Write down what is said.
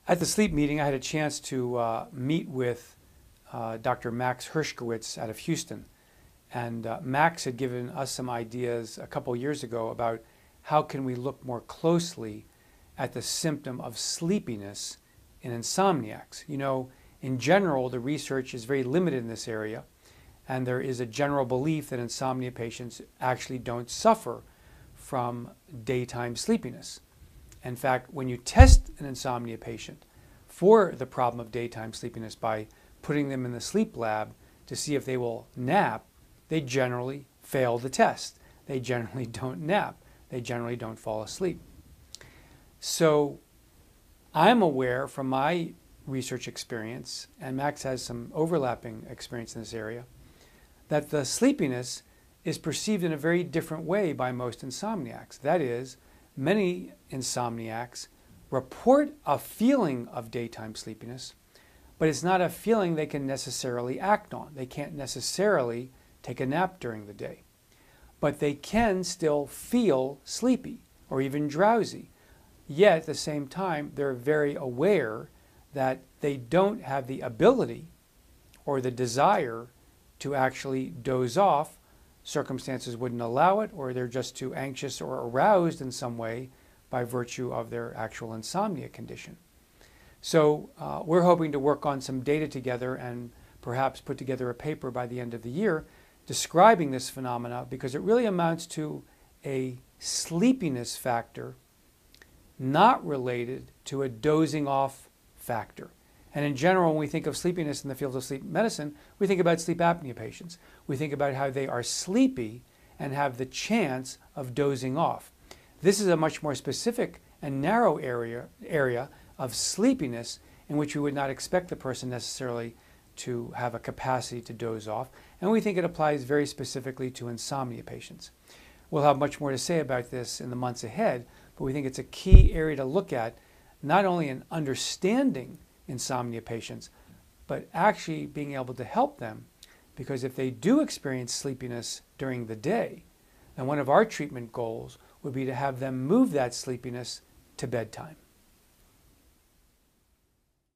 At the sleep meeting, I had a chance to meet with Dr. Max Hershkowitz out of Houston. And Max had given us some ideas a couple years ago about how can we look more closely at the symptom of sleepiness in insomniacs. You know, in general, the research is very limited in this area, and there is a general belief that insomnia patients actually don't suffer from daytime sleepiness. In fact, when you test an insomnia patient for the problem of daytime sleepiness by putting them in the sleep lab to see if they will nap, they generally fail the test. They generally don't nap. They generally don't fall asleep. So I'm aware from my research experience, and Max has some overlapping experience in this area, that the sleepiness is perceived in a very different way by most insomniacs. That is, many insomniacs report a feeling of daytime sleepiness, but it's not a feeling they can necessarily act on. They can't necessarily take a nap during the day. But they can still feel sleepy or even drowsy. Yet at the same time, they're very aware that they don't have the ability or the desire to actually doze off. Circumstances wouldn't allow it, or they're just too anxious or aroused in some way by virtue of their actual insomnia condition. So we're hoping to work on some data together and perhaps put together a paper by the end of the year describing this phenomena, because it really amounts to a sleepiness factor not related to a dozing off factor. And in general, when we think of sleepiness in the field of sleep medicine, we think about sleep apnea patients. We think about how they are sleepy and have the chance of dozing off. This is a much more specific and narrow area of sleepiness in which we would not expect the person necessarily to have a capacity to doze off. And we think it applies very specifically to insomnia patients. We'll have much more to say about this in the months ahead, but we think it's a key area to look at, not only in understanding insomnia patients, but actually being able to help them, because if they do experience sleepiness during the day, then one of our treatment goals would be to have them move that sleepiness to bedtime.